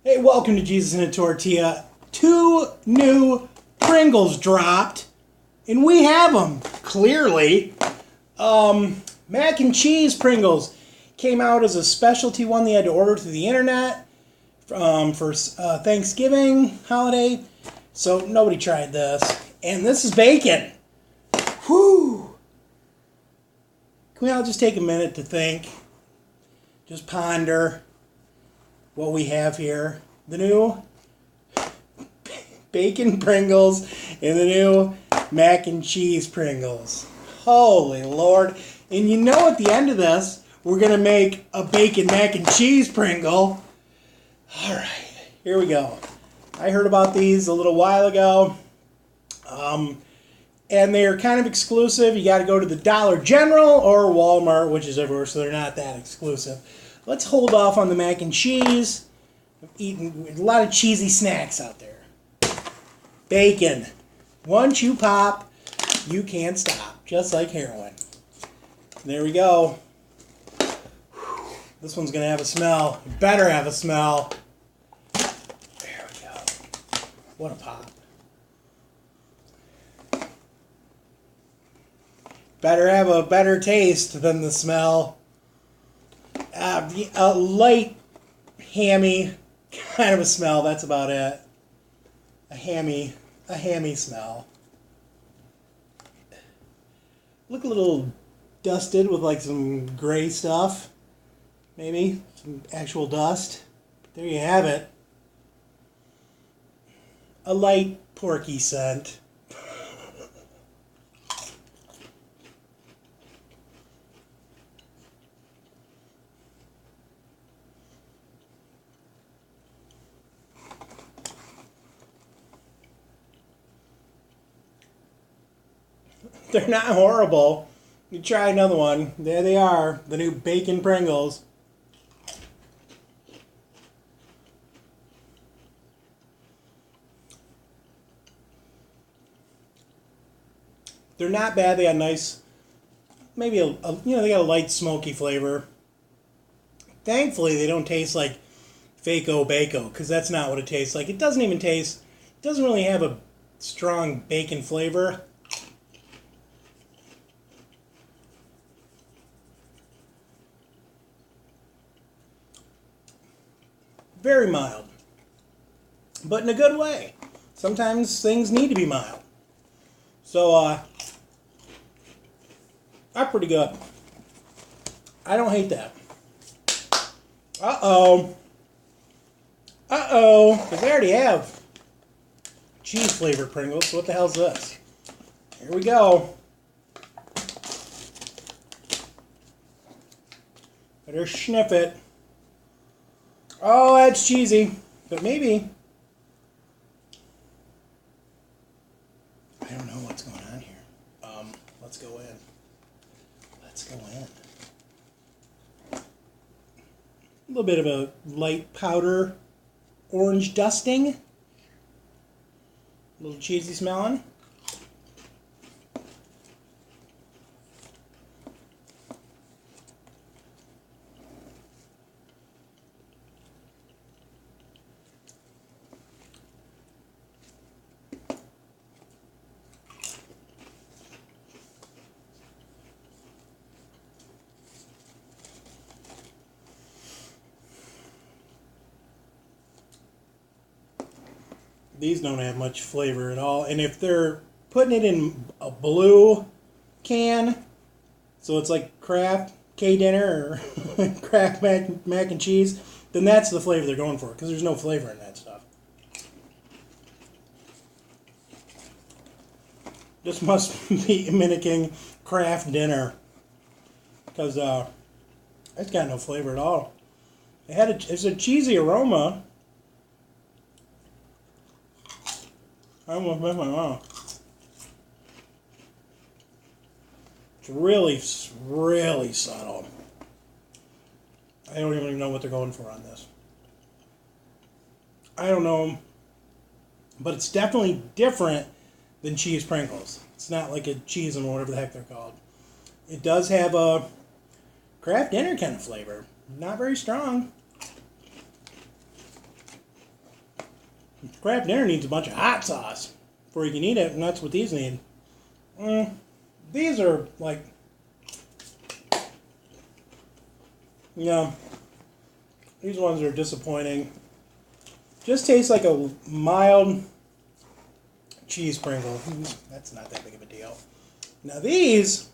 Hey, welcome to Jesus in a Tortilla. 2 new Pringles dropped, and we have them, clearly. Mac and cheese Pringles came out as a specialty one they had to order through the internet for Thanksgiving holiday, so nobody tried this. And this is bacon. Whew! Can we all just take a minute to think? Just ponder what we have here. The new bacon Pringles and the new mac and cheese Pringles. Holy Lord. And you know at the end of this, we're going to make a bacon mac and cheese Pringle. Alright, here we go. I heard about these a little while ago. And they are kind of exclusive. You got to go to the Dollar General or Walmart, which is everywhere, so they're not that exclusive. Let's hold off on the mac and cheese. I've eaten a lot of cheesy snacks out there. Bacon. Once you pop, you can't stop. Just like heroin. There we go. This one's going to have a smell. It better have a smell. There we go. What a pop. Better have a better taste than the smell. A light, hammy kind of a smell. That's about it. A hammy smell. Look a little dusted with like some gray stuff. Maybe some actual dust. There you have it. A light porky scent. They're not horrible. You try another one. There they are. The new bacon Pringles. They're not bad. They got nice, maybe they got a light smoky flavor. Thankfully, they don't taste like Fake-O Bacon, because that's not what it tastes like. It doesn't really have a strong bacon flavor. Very mild, but in a good way. Sometimes things need to be mild. So, that's pretty good. I don't hate that. Uh-oh, because they already have cheese flavored Pringles, so what the hell's this? Here we go. Better sniff it. Oh, that's cheesy. But maybe. I don't know what's going on here. Let's go in. Let's go in. A little bit of a light powder orange dusting. A little cheesy smelling. These don't have much flavor at all. And if they're putting it in a blue can, so it's like Kraft K-Dinner or Kraft mac and cheese, then that's the flavor they're going for, because there's no flavor in that stuff. This must be mimicking Kraft Dinner, because it's got no flavor at all. It's a cheesy aroma. I almost missed my mouth. It's really subtle. I don't even know what they're going for on this. I don't know. But it's definitely different than cheese Pringles. It's not like a cheese and whatever the heck they're called. It does have a Kraft Dinner kind of flavor. Not very strong. Kraft dinner needs a bunch of hot sauce before you can eat it, and that's what these need. These are like, yeah, these ones are disappointing. Just tastes like a mild cheese Pringle. That's not that big of a deal. Now these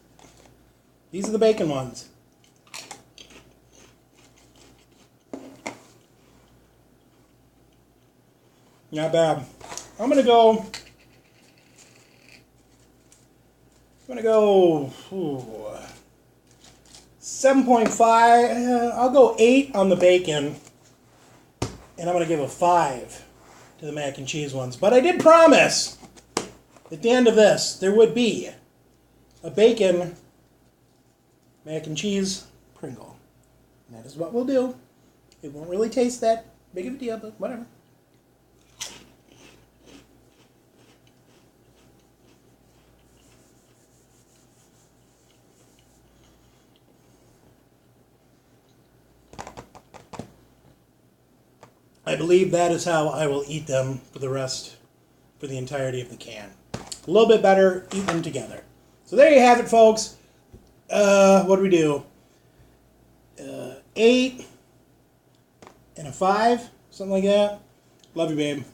are the bacon ones. Not bad. I'm gonna go 7.5. I'll go 8 on the bacon, and I'm gonna give a 5 to the mac and cheese ones. But I did promise at the end of this there would be a bacon mac and cheese Pringle. And that is what we'll do. It won't really taste that big of a deal, but whatever. I believe that is how I will eat them for the entirety of the can. A little bit better, eat them together. So there you have it, folks. What do we do? 8 and a 5, something like that. Love you, babe.